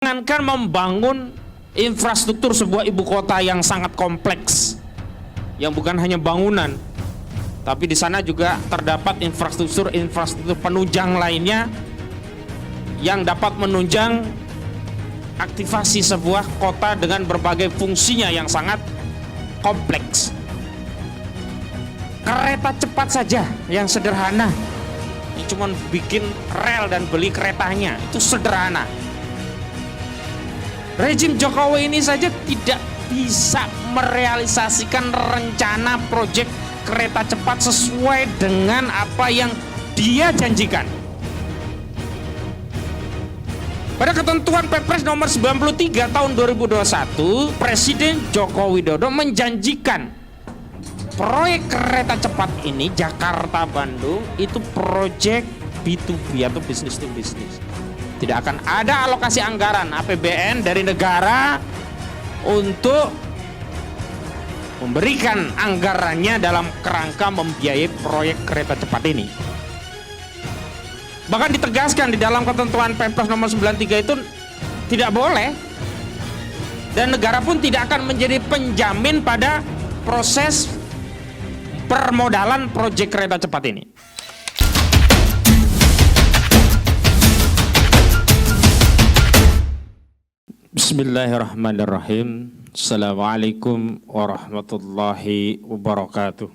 Jangankan membangun infrastruktur sebuah ibu kota yang sangat kompleks, yang bukan hanya bangunan, tapi di sana juga terdapat infrastruktur penunjang lainnya yang dapat menunjang aktivasi sebuah kota dengan berbagai fungsinya yang sangat kompleks. Kereta cepat saja yang sederhana, yang cuma bikin rel dan beli keretanya, itu sederhana. Rezim Jokowi ini saja tidak bisa merealisasikan rencana proyek kereta cepat sesuai dengan apa yang dia janjikan. Pada ketentuan Perpres nomor 93 tahun 2021, Presiden Joko Widodo menjanjikan proyek kereta cepat ini Jakarta-Bandung itu proyek B2B atau business to business. Tidak akan ada alokasi anggaran APBN dari negara untuk memberikan anggarannya dalam kerangka membiayai proyek kereta cepat ini. Bahkan ditegaskan di dalam ketentuan Perpres nomor 93 itu tidak boleh, dan negara pun tidak akan menjadi penjamin pada proses permodalan proyek kereta cepat ini. Bismillahirrahmanirrahim. Assalamualaikum warahmatullahi wabarakatuh.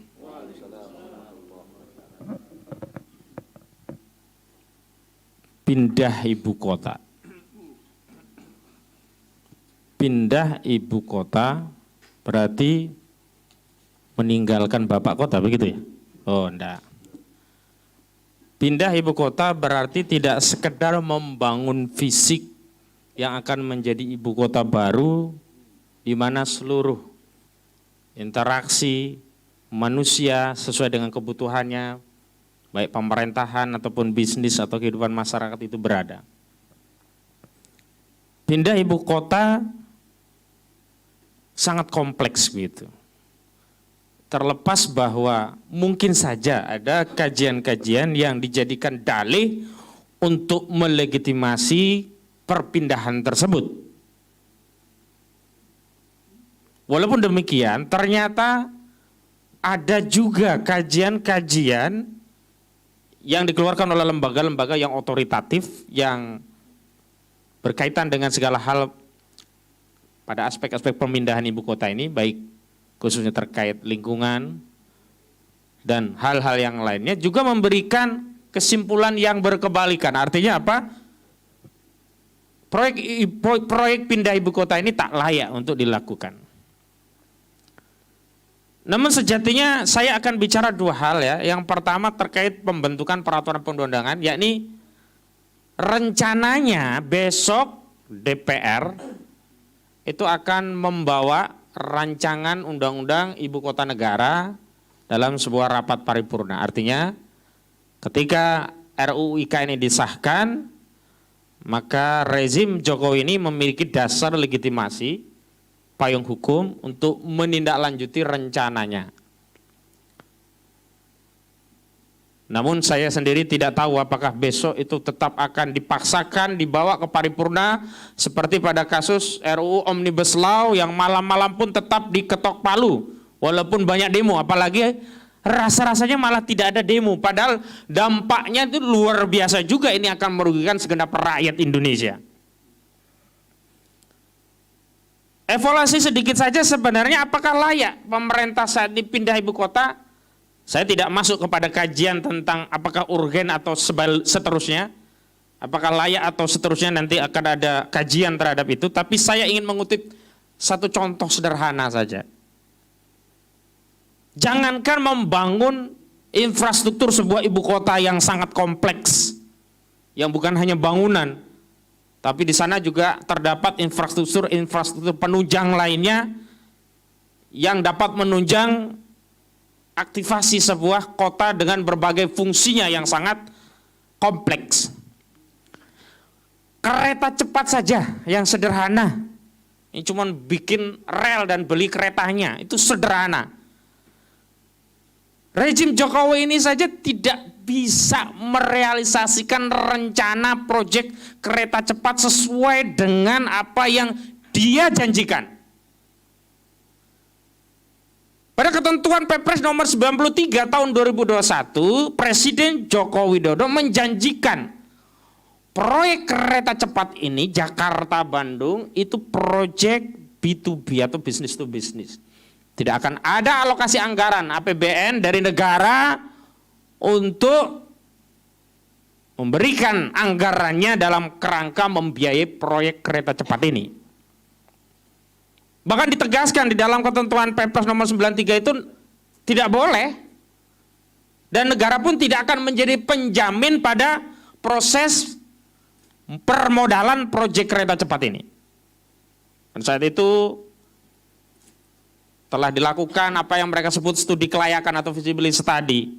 Pindah ibu kota. Pindah ibu kota berarti meninggalkan bapak kota, begitu ya? Oh, enggak. Pindah ibu kota berarti tidak sekedar membangun fisik yang akan menjadi ibu kota baru di mana seluruh interaksi manusia sesuai dengan kebutuhannya, baik pemerintahan ataupun bisnis atau kehidupan masyarakat itu berada. Pindah ibu kota sangat kompleks gitu. Terlepas bahwa mungkin saja ada kajian-kajian yang dijadikan dalih untuk melegitimasi perpindahan tersebut. Walaupun demikian, ternyata ada juga kajian-kajian yang dikeluarkan oleh lembaga-lembaga yang otoritatif yang berkaitan dengan segala hal pada aspek-aspek pemindahan ibu kota ini, baik khususnya terkait lingkungan dan hal-hal yang lainnya, juga memberikan kesimpulan yang berkebalikan. Artinya apa? Proyek pindah ibu kota ini tak layak untuk dilakukan. Namun sejatinya saya akan bicara dua hal ya. Yang pertama terkait pembentukan peraturan perundang-undangan, yakni rencananya besok DPR itu akan membawa rancangan undang-undang ibu kota negara dalam sebuah rapat paripurna. Artinya ketika RUU IK ini disahkan, maka rezim Jokowi ini memiliki dasar legitimasi payung hukum untuk menindaklanjuti rencananya. Namun saya sendiri tidak tahu apakah besok itu tetap akan dipaksakan dibawa ke paripurna seperti pada kasus RUU Omnibus Law yang malam-malam pun tetap diketok palu walaupun banyak demo, apalagi rasa-rasanya malah tidak ada demo, padahal dampaknya itu luar biasa juga, ini akan merugikan segenap rakyat Indonesia. Evaluasi sedikit saja sebenarnya, apakah layak pemerintah saat dipindah ibu kota? Saya tidak masuk kepada kajian tentang apakah urgen atau seterusnya, apakah layak atau seterusnya, nanti akan ada kajian terhadap itu, tapi saya ingin mengutip satu contoh sederhana saja. Jangankan membangun infrastruktur sebuah ibu kota yang sangat kompleks, yang bukan hanya bangunan, tapi di sana juga terdapat infrastruktur penunjang lainnya yang dapat menunjang aktivasi sebuah kota dengan berbagai fungsinya yang sangat kompleks. Kereta cepat saja yang sederhana, yang cuma bikin rel dan beli keretanya, itu sederhana. Rezim Jokowi ini saja tidak bisa merealisasikan rencana proyek kereta cepat sesuai dengan apa yang dia janjikan. Pada ketentuan Perpres nomor 93 tahun 2021, Presiden Joko Widodo menjanjikan proyek kereta cepat ini Jakarta-Bandung itu proyek B2B atau business to business. Tidak akan ada alokasi anggaran APBN dari negara untuk memberikan anggarannya dalam kerangka membiayai proyek kereta cepat ini. Bahkan ditegaskan di dalam ketentuan Perpres nomor 93 itu tidak boleh. Dan negara pun tidak akan menjadi penjamin pada proses permodalan proyek kereta cepat ini. Dan saat itu telah dilakukan apa yang mereka sebut studi kelayakan atau feasibility study,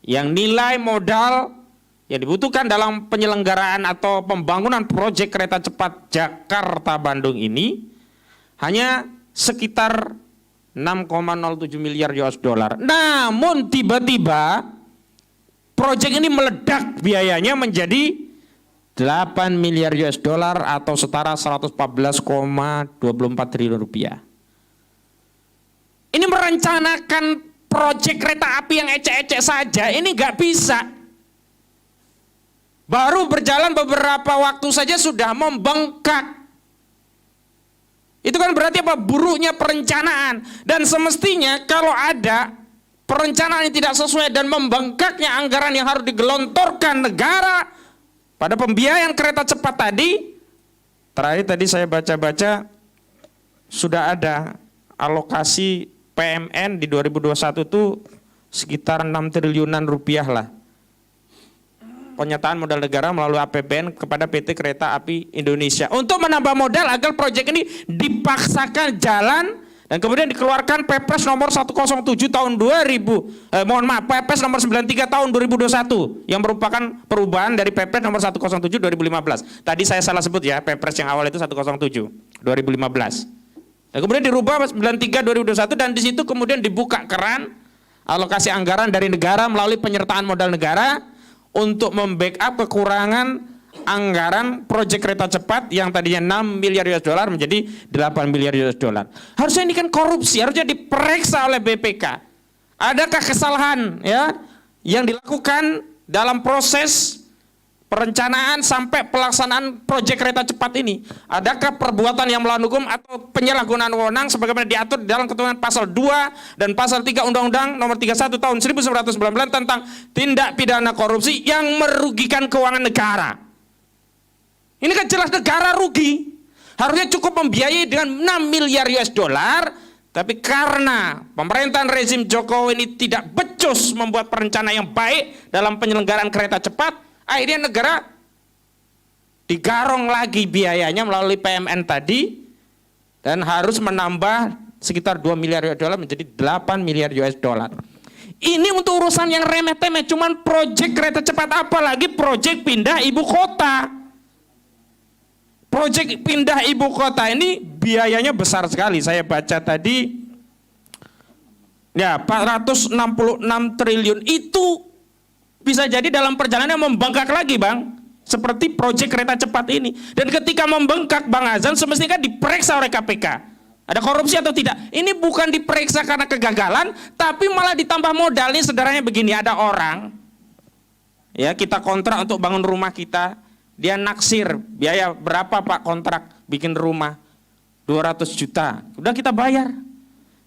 yang nilai modal yang dibutuhkan dalam penyelenggaraan atau pembangunan proyek kereta cepat Jakarta-Bandung ini hanya sekitar 6,07 miliar US dollar. Namun tiba-tiba proyek ini meledak biayanya menjadi 8 miliar US dollar atau setara 114,24 triliun rupiah. Ini merencanakan proyek kereta api yang ecek-ecek saja, ini nggak bisa. Baru berjalan beberapa waktu saja sudah membengkak. Itu kan berarti apa? Buruknya perencanaan. Dan semestinya kalau ada perencanaan yang tidak sesuai dan membengkaknya anggaran yang harus digelontorkan negara pada pembiayaan kereta cepat tadi, terakhir tadi saya baca-baca sudah ada alokasi PMN di 2021 itu sekitar 6 triliunan rupiah lah. Penyertaan modal negara melalui APBN kepada PT Kereta Api Indonesia untuk menambah modal agar proyek ini dipaksakan jalan dan kemudian dikeluarkan Perpres nomor 107 tahun 2000, Perpres nomor 93 tahun 2021 yang merupakan perubahan dari Perpres nomor 107 2015. Tadi saya salah sebut ya, Perpres yang awal itu 107 2015. Dan kemudian dirubah 93 2021 dan di situ kemudian dibuka keran alokasi anggaran dari negara melalui penyertaan modal negara untuk membackup kekurangan anggaran proyek kereta cepat yang tadinya 6 miliar US dollar menjadi 8 miliar US dollar. Harusnya ini kan korupsi, harusnya diperiksa oleh BPK. Adakah kesalahan ya yang dilakukan dalam proses perencanaan sampai pelaksanaan proyek kereta cepat ini? Adakah perbuatan yang melawan hukum atau penyalahgunaan wewenang sebagaimana diatur di dalam ketentuan pasal 2 dan pasal 3 Undang-Undang nomor 31 tahun 1999 tentang tindak pidana korupsi yang merugikan keuangan negara? Ini kan jelas negara rugi. Harusnya cukup membiayai dengan 6 miliar US dollar, tapi karena pemerintahan rezim Jokowi ini tidak becus membuat perencanaan yang baik dalam penyelenggaraan kereta cepat, akhirnya negara digarong lagi biayanya melalui PMN tadi dan harus menambah sekitar 2 miliar US dollar menjadi 8 miliar US dollar. Ini untuk urusan yang remeh-temeh, cuman proyek kereta cepat, apalagi proyek pindah ibu kota. Proyek pindah ibu kota ini biayanya besar sekali. Saya baca tadi ya 466 triliun itu bisa jadi dalam perjalanan membengkak lagi, Bang. Seperti proyek kereta cepat ini. Dan ketika membengkak, Bang Azan, semestinya kan diperiksa oleh KPK. Ada korupsi atau tidak? Ini bukan diperiksa karena kegagalan, tapi malah ditambah modal. Ini sederhananya begini, ada orang, ya kita kontrak untuk bangun rumah kita, dia naksir, biaya berapa Pak kontrak bikin rumah? 200 juta, udah kita bayar.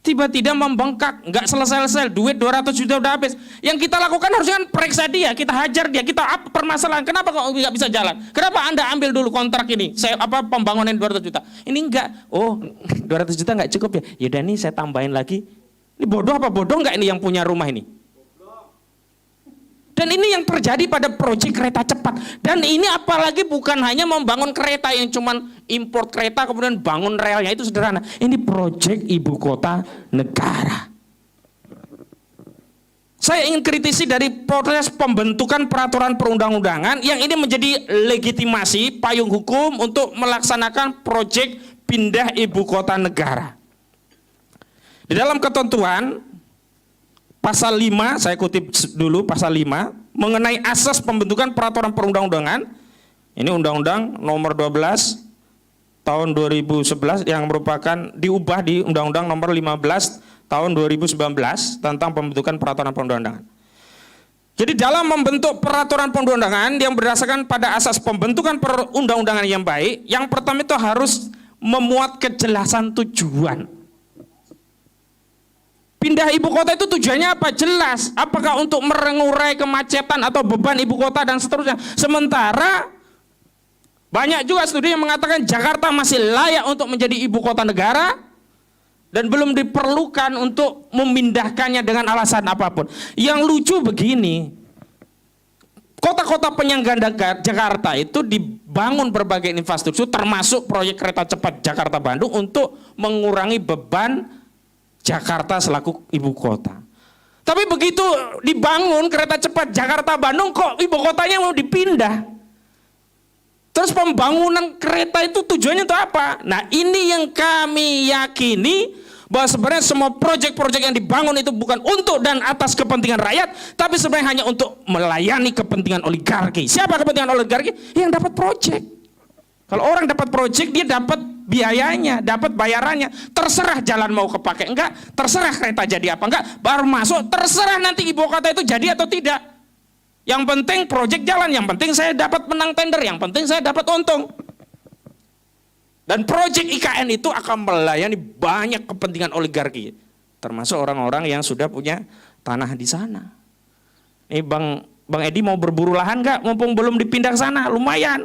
Tiba-tiba membengkak, nggak selesai-selesai, duit 200 juta udah habis. Yang kita lakukan harusnya kan periksa dia, kita hajar dia, kita apa permasalahan, kenapa kok nggak bisa jalan? Kenapa Anda ambil dulu kontrak ini, saya pembangunan 200 juta? Ini enggak, oh 200 juta nggak cukup ya, yaudah nih saya tambahin lagi. Ini bodoh apa bodoh nggak ini yang punya rumah ini? Dan ini yang terjadi pada proyek kereta cepat. Dan ini apalagi bukan hanya membangun kereta yang cuman import kereta kemudian bangun relnya, itu sederhana. Ini proyek ibu kota negara. Saya ingin kritisi dari proses pembentukan peraturan perundang-undangan yang ini menjadi legitimasi payung hukum untuk melaksanakan proyek pindah ibu kota negara. Di dalam ketentuan Pasal 5, saya kutip dulu pasal 5, mengenai asas pembentukan peraturan perundang-undangan. Ini Undang-Undang Nomor 12 Tahun 2011 yang merupakan diubah di Undang-Undang Nomor 15 Tahun 2019 tentang pembentukan peraturan perundang-undangan. Jadi dalam membentuk peraturan perundang-undangan yang berdasarkan pada asas pembentukan perundang-undangan yang baik, yang pertama itu harus memuat kejelasan tujuan. Pindah ibu kota itu tujuannya apa? Jelas. Apakah untuk mengurai kemacetan atau beban ibu kota dan seterusnya. Sementara banyak juga studi yang mengatakan Jakarta masih layak untuk menjadi ibu kota negara dan belum diperlukan untuk memindahkannya dengan alasan apapun. Yang lucu begini, kota-kota penyangga Jakarta itu dibangun berbagai infrastruktur termasuk proyek kereta cepat Jakarta-Bandung untuk mengurangi beban Jakarta selaku ibu kota. Tapi begitu dibangun kereta cepat Jakarta-Bandung kok ibu kotanya mau dipindah. Terus pembangunan kereta itu tujuannya untuk apa? Nah, ini yang kami yakini bahwa sebenarnya semua proyek-proyek yang dibangun itu bukan untuk dan atas kepentingan rakyat, tapi sebenarnya hanya untuk melayani kepentingan oligarki. Siapa kepentingan oligarki? Yang dapat proyek. Kalau orang dapat proyek, dia dapat biayanya, dapat bayarannya. Terserah jalan mau kepake enggak, terserah kereta jadi apa enggak, baru masuk, terserah nanti ibu kota itu jadi atau tidak. Yang penting proyek jalan, yang penting saya dapat menang tender, yang penting saya dapat untung. Dan proyek IKN itu akan melayani banyak kepentingan oligarki, termasuk orang-orang yang sudah punya tanah di sana. Ini Bang Edi mau berburu lahan nggak? Mumpung belum dipindah ke sana, lumayan.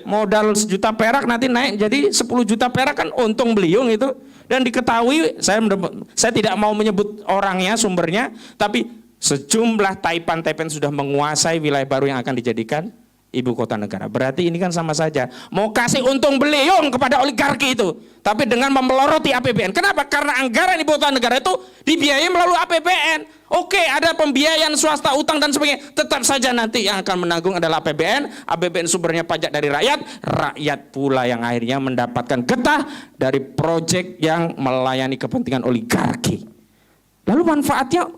Modal 1 juta perak nanti naik jadi 10 juta perak, kan untung beliung itu. Dan diketahui, saya tidak mau menyebut orangnya, sumbernya, tapi sejumlah taipan-taipan sudah menguasai wilayah baru yang akan dijadikan ibu kota negara. Berarti ini kan sama saja mau kasih untung beliung kepada oligarki itu, tapi dengan memeloroti APBN. Kenapa? Karena anggaran ibu kota negara itu dibiayai melalui APBN. Oke, ada pembiayaan swasta, utang dan sebagainya, tetap saja nanti yang akan menanggung adalah APBN. APBN sumbernya pajak dari rakyat, rakyat pula yang akhirnya mendapatkan getah dari proyek yang melayani kepentingan oligarki. Lalu manfaatnya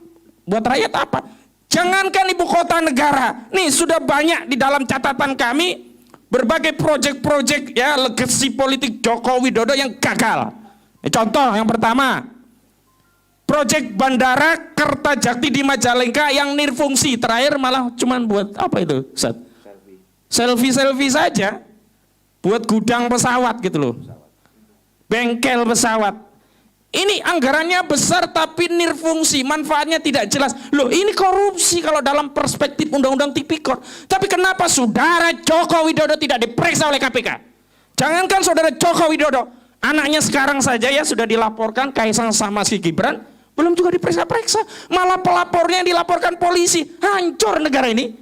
buat rakyat apa? Jangankan ibu kota negara, nih sudah banyak di dalam catatan kami berbagai proyek-proyek ya legasi politik Joko Widodo yang gagal. Contoh yang pertama, proyek bandara Kertajati di Majalengka yang nirfungsi, terakhir malah cuman buat apa itu, Ustaz? Selfie saja, buat gudang pesawat gitu loh, bengkel pesawat. Ini anggarannya besar tapi nirfungsi, manfaatnya tidak jelas. Loh, ini korupsi kalau dalam perspektif Undang-Undang Tipikor. Tapi kenapa saudara Joko Widodo tidak diperiksa oleh KPK? Jangankan saudara Joko Widodo, anaknya sekarang saja ya sudah dilaporkan, Kaisang sama si Gibran, belum juga diperiksa-periksa. Malah pelapornya yang dilaporkan polisi. Hancur negara ini.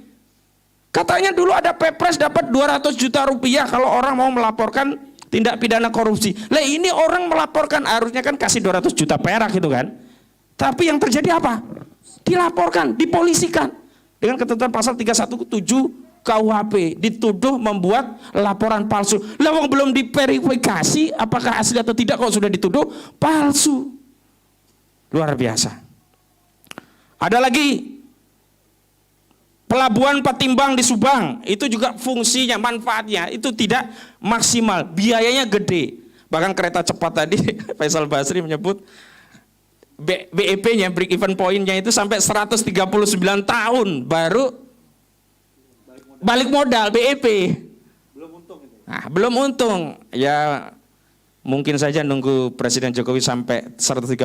Katanya dulu ada Pepres dapat 200 juta rupiah kalau orang mau melaporkan tindak pidana korupsi. Lah ini orang melaporkan harusnya kan kasih 200 juta perak gitu kan. Tapi yang terjadi apa? Dilaporkan, dipolisikan. Dengan ketentuan pasal 317 KUHP, dituduh membuat laporan palsu. Lah wong belum diverifikasi apakah asli atau tidak kok sudah dituduh palsu. Luar biasa. Ada lagi Pelabuhan Patimbang di Subang, itu juga fungsinya, manfaatnya itu tidak maksimal, biayanya gede. Bahkan kereta cepat tadi Faisal Basri menyebut BEP-nya, break even point-nya itu sampai 139 tahun baru balik modal BEP. Belum untung itu. Nah, belum untung. Ya mungkin saja nunggu Presiden Jokowi sampai 139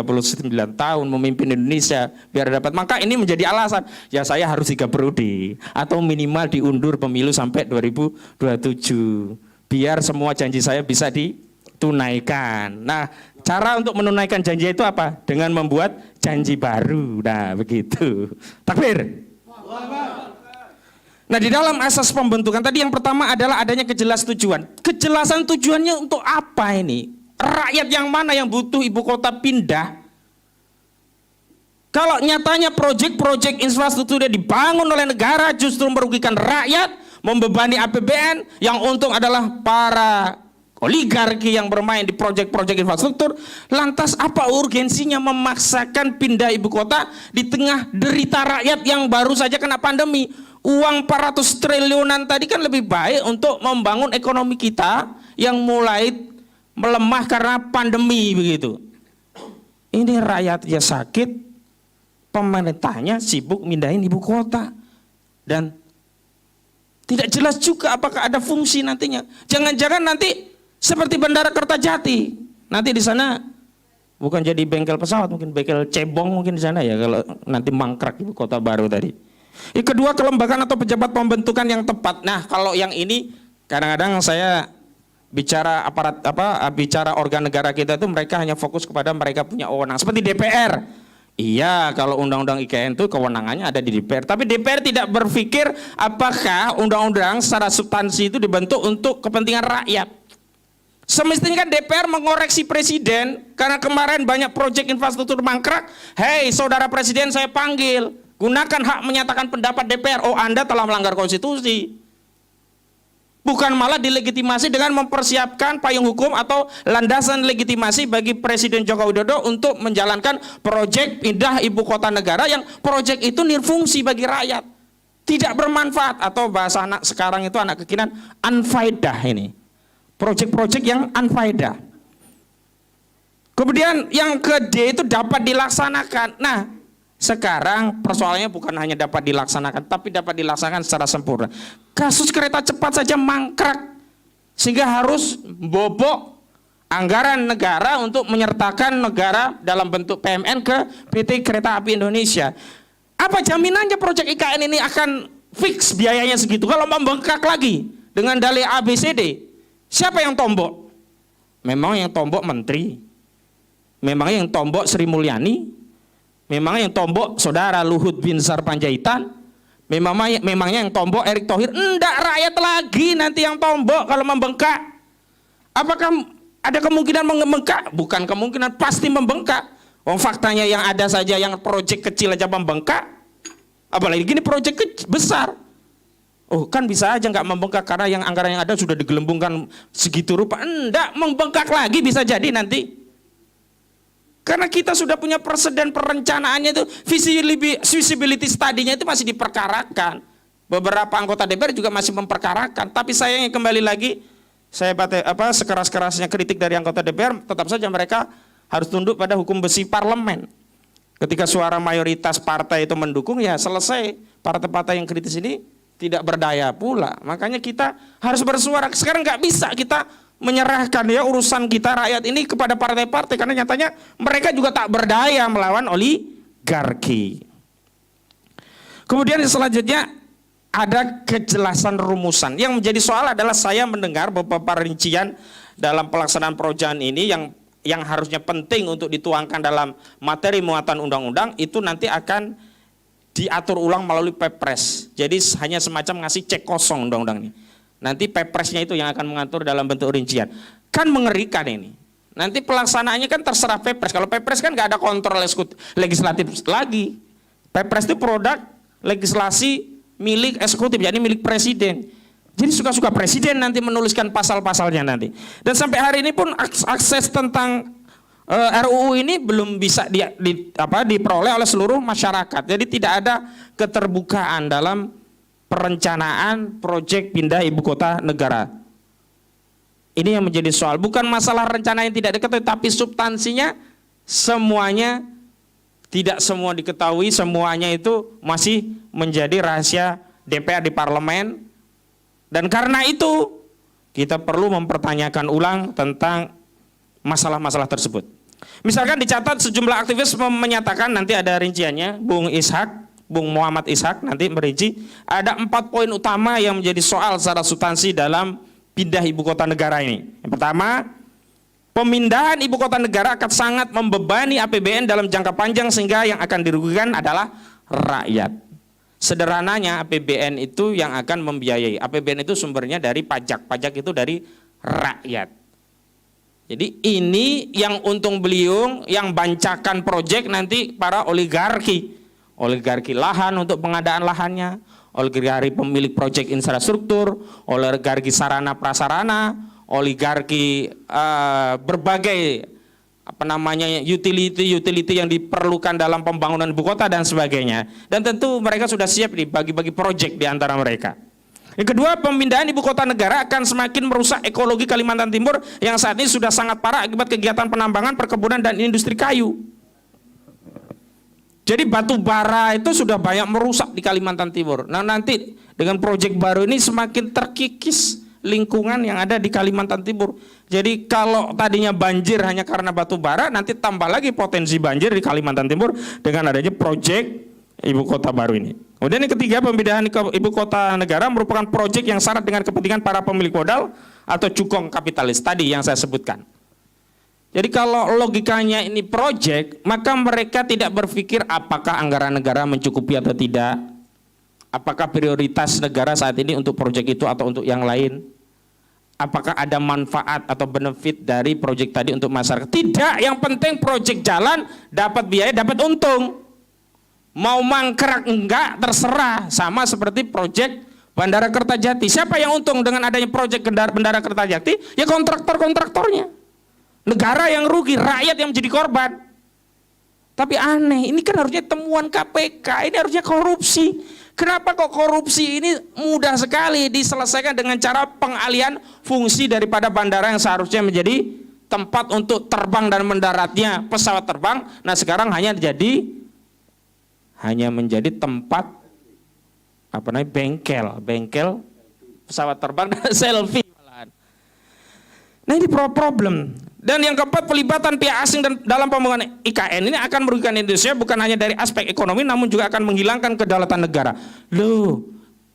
tahun memimpin Indonesia biar dapat. Maka ini menjadi alasan, ya saya harus 3 periode atau minimal diundur pemilu sampai 2027 biar semua janji saya bisa ditunaikan. Nah, cara untuk menunaikan janji itu apa? Dengan membuat janji baru. Nah, begitu. Takbir. Nah, di dalam asas pembentukan tadi yang pertama adalah adanya kejelasan tujuan. Kejelasan tujuannya untuk apa ini? Rakyat yang mana yang butuh ibu kota pindah? Kalau nyatanya proyek-proyek infrastruktur yang dibangun oleh negara justru merugikan rakyat, membebani APBN, yang untung adalah para oligarki yang bermain di proyek-proyek infrastruktur. Lantas apa urgensinya memaksakan pindah ibu kota di tengah derita rakyat yang baru saja kena pandemi? Uang 400 triliunan tadi kan lebih baik untuk membangun ekonomi kita yang mulai melemah karena pandemi begitu. Ini rakyatnya sakit, pemerintahnya sibuk mindahin ibu kota. Dan tidak jelas juga apakah ada fungsi nantinya. Jangan-jangan nanti seperti Bandara Kertajati. Nanti di sana bukan jadi bengkel pesawat, mungkin bengkel cebong mungkin di sana ya kalau nanti mangkrak ibu kota baru tadi. Yang kedua, kelembagaan atau pejabat pembentukan yang tepat. Nah, kalau yang ini kadang-kadang saya bicara bicara organ negara kita itu mereka hanya fokus kepada mereka punya wewenang seperti DPR. Iya, kalau undang-undang IKN itu kewenangannya ada di DPR, tapi DPR tidak berpikir apakah undang-undang secara substansi itu dibentuk untuk kepentingan rakyat. Semestinya kan DPR mengoreksi presiden karena kemarin banyak proyek infrastruktur mangkrak. Hei, saudara presiden, saya panggil, gunakan hak menyatakan pendapat DPR. Oh, Anda telah melanggar konstitusi. Bukan malah dilegitimasi dengan mempersiapkan payung hukum atau landasan legitimasi bagi Presiden Joko Widodo untuk menjalankan proyek pindah ibu kota negara yang proyek itu nirfungsi bagi rakyat, tidak bermanfaat, atau bahasa anak sekarang itu anak kekinian unfaedah. Ini proyek-proyek yang unfaedah. Kemudian yang ke D itu dapat dilaksanakan. Nah, sekarang persoalannya bukan hanya dapat dilaksanakan, tapi dapat dilaksanakan secara sempurna. Kasus kereta cepat saja mangkrak, sehingga harus bobok anggaran negara untuk menyertakan negara dalam bentuk PMN ke PT Kereta Api Indonesia. Apa jaminannya proyek IKN ini akan fix biayanya segitu? Kalau membengkak lagi dengan dalih ABCD, siapa yang tombok? Memang yang tombok menteri, memang yang tombok Sri Mulyani, memangnya yang tombok saudara Luhut Binsar Panjaitan, memangnya yang tombok Erick Thohir. Enggak, rakyat lagi nanti yang tombok kalau membengkak. Apakah ada kemungkinan membengkak? Bukan kemungkinan, pasti membengkak. Faktanya yang ada saja yang proyek kecil aja membengkak, apalagi gini proyek besar. Oh, kan bisa aja nggak membengkak karena yang anggaran yang ada sudah digelembungkan segitu rupa. Enggak, membengkak lagi bisa jadi nanti. Karena kita sudah punya presiden perencanaannya itu, feasibility study-nya itu masih diperkarakan. Beberapa anggota DPR juga masih memperkarakan. Tapi sayangnya kembali lagi, saya sekeras-kerasnya kritik dari anggota DPR, tetap saja mereka harus tunduk pada hukum besi parlemen. Ketika suara mayoritas partai itu mendukung, ya selesai. Partai-partai yang kritis ini tidak berdaya pula. Makanya kita harus bersuara. Sekarang nggak bisa kita menyerahkan ya urusan kita rakyat ini kepada partai-partai, karena nyatanya mereka juga tak berdaya melawan oligarki. Kemudian selanjutnya ada kejelasan rumusan. Yang menjadi soal adalah saya mendengar beberapa rincian dalam pelaksanaan projan ini yang harusnya penting untuk dituangkan dalam materi muatan undang-undang itu nanti akan diatur ulang melalui Pepres. Jadi hanya semacam ngasih cek kosong undang-undang ini. Nanti Pepresnya itu yang akan mengatur dalam bentuk rincian. Kan mengerikan ini. Nanti pelaksanaannya kan terserah Pepres. Kalau Pepres kan nggak ada kontrol legislatif lagi. Pepres itu produk legislasi milik eksekutif, jadi milik presiden. Jadi suka-suka presiden nanti menuliskan pasal-pasalnya nanti. Dan sampai hari ini pun akses tentang RUU ini belum bisa diperoleh oleh seluruh masyarakat. Jadi tidak ada keterbukaan dalam perencanaan proyek pindah ibu kota negara. Ini yang menjadi soal. Bukan masalah rencana yang tidak diketahui, tapi substansinya semuanya tidak semua diketahui, semuanya itu masih menjadi rahasia DPR di parlemen. Dan karena itu kita perlu mempertanyakan ulang tentang masalah-masalah tersebut. Misalkan dicatat sejumlah aktivis menyatakan, nanti ada rinciannya, Bung Muhammad Ishak nanti merinci, ada 4 poin utama yang menjadi soal secara substansi dalam pindah ibu kota negara ini. Yang pertama, pemindahan ibu kota negara akan sangat membebani APBN dalam jangka panjang sehingga yang akan dirugikan adalah rakyat. Sederhananya APBN itu yang akan membiayai. APBN itu sumbernya dari pajak, pajak itu dari rakyat. Jadi ini yang untung beliung, yang bancakan proyek nanti para oligarki. Oligarki lahan untuk pengadaan lahannya, oligarki pemilik proyek infrastruktur, oligarki sarana prasarana, oligarki berbagai utility yang diperlukan dalam pembangunan ibu kota dan sebagainya. Dan tentu mereka sudah siap nih bagi-bagi proyek di antara mereka. Yang kedua, pemindahan ibu kota negara akan semakin merusak ekologi Kalimantan Timur yang saat ini sudah sangat parah akibat kegiatan penambangan, perkebunan, dan industri kayu. Jadi batu bara itu sudah banyak merusak di Kalimantan Timur. Nah nanti dengan proyek baru ini semakin terkikis lingkungan yang ada di Kalimantan Timur. Jadi kalau tadinya banjir hanya karena batu bara, nanti tambah lagi potensi banjir di Kalimantan Timur dengan adanya proyek ibu kota baru ini. Kemudian yang ketiga, pemindahan ibu kota negara merupakan proyek yang syarat dengan kepentingan para pemilik modal atau cukong kapitalis tadi yang saya sebutkan. Jadi kalau logikanya ini proyek, maka mereka tidak berpikir apakah anggaran negara mencukupi atau tidak, apakah prioritas negara saat ini untuk proyek itu atau untuk yang lain, apakah ada manfaat atau benefit dari proyek tadi untuk masyarakat. Tidak, yang penting proyek jalan, dapat biaya, dapat untung. Mau mangkrak enggak terserah, sama seperti proyek Bandara Kertajati. Siapa yang untung dengan adanya proyek Bandara Kertajati? Ya kontraktor-kontraktornya. Negara yang rugi, rakyat yang menjadi korban. Tapi aneh, ini kan harusnya temuan KPK, ini harusnya korupsi. Kenapa kok korupsi ini mudah sekali diselesaikan dengan cara pengalihan fungsi daripada bandara yang seharusnya menjadi tempat untuk terbang dan mendaratnya pesawat terbang. Nah sekarang hanya menjadi tempat bengkel pesawat terbang dan selfie malahan. Nah ini problem. Dan yang keempat, pelibatan pihak asing dan dalam pembangunan IKN ini akan merugikan Indonesia bukan hanya dari aspek ekonomi, namun juga akan menghilangkan kedaulatan negara. Loh,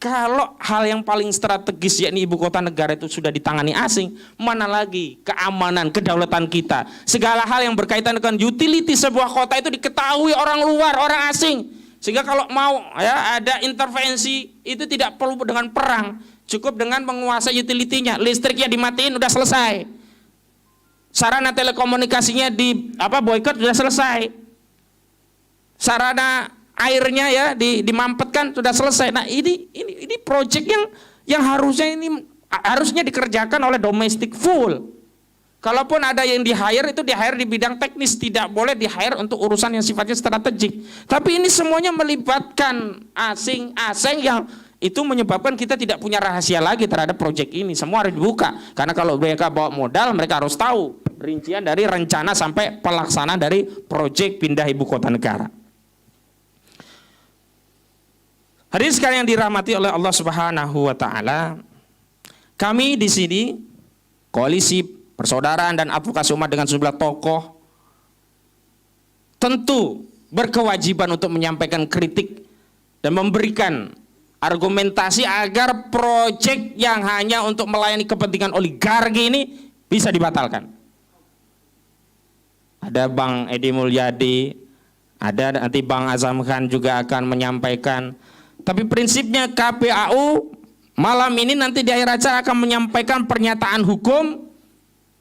kalau hal yang paling strategis yakni ibu kota negara itu sudah ditangani asing, mana lagi keamanan, kedaulatan kita? Segala hal yang berkaitan dengan utility sebuah kota itu diketahui orang luar, orang asing. Sehingga kalau mau ya ada intervensi itu tidak perlu dengan perang, cukup dengan menguasai utility-nya. Listriknya dimatiin udah selesai. Sarana telekomunikasinya boikot sudah selesai. Sarana airnya ya dimampetkan sudah selesai. Nah, ini proyek yang harusnya dikerjakan oleh domestic full. Kalaupun ada yang di-hire itu di-hire di bidang teknis, tidak boleh di-hire untuk urusan yang sifatnya strategik. Tapi ini semuanya melibatkan asing-asing yang itu menyebabkan kita tidak punya rahasia lagi terhadap proyek ini. Semua harus dibuka. Karena kalau mereka bawa modal, mereka harus tahu rincian dari rencana sampai pelaksanaan dari proyek pindah ibu kota negara. Hadirin sekalian yang dirahmati oleh Allah Subhanahu wa taala, kami di sini koalisi persaudaraan dan advokasi umat dengan sejumlah tokoh tentu berkewajiban untuk menyampaikan kritik dan memberikan argumentasi agar proyek yang hanya untuk melayani kepentingan oligarki ini bisa dibatalkan. Ada Bang Edi Mulyadi, ada nanti Bang Azam Khan juga akan menyampaikan. Tapi prinsipnya KPAU malam ini nanti di akhir acara akan menyampaikan pernyataan hukum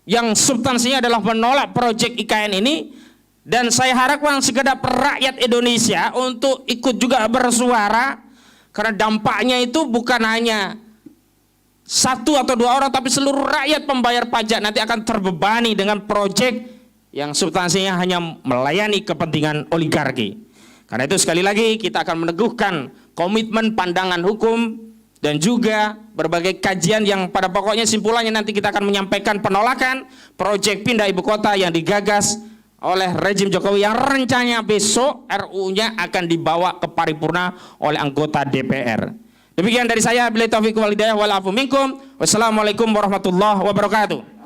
yang substansinya adalah menolak proyek IKN ini. Dan saya harapkan segenap rakyat Indonesia untuk ikut juga bersuara. Karena dampaknya itu bukan hanya satu atau dua orang, tapi seluruh rakyat pembayar pajak nanti akan terbebani dengan proyek yang substansinya hanya melayani kepentingan oligarki. Karena itu sekali lagi kita akan meneguhkan komitmen pandangan hukum dan juga berbagai kajian yang pada pokoknya simpulannya nanti kita akan menyampaikan penolakan proyek pindah ibu kota yang digagas oleh rejim Jokowi yang rencananya besok RU-nya akan dibawa ke paripurna oleh anggota DPR. Demikian dari saya, billahi taufiq wal hidayah wal afu minkum. Wassalamualaikum warahmatullahi wabarakatuh.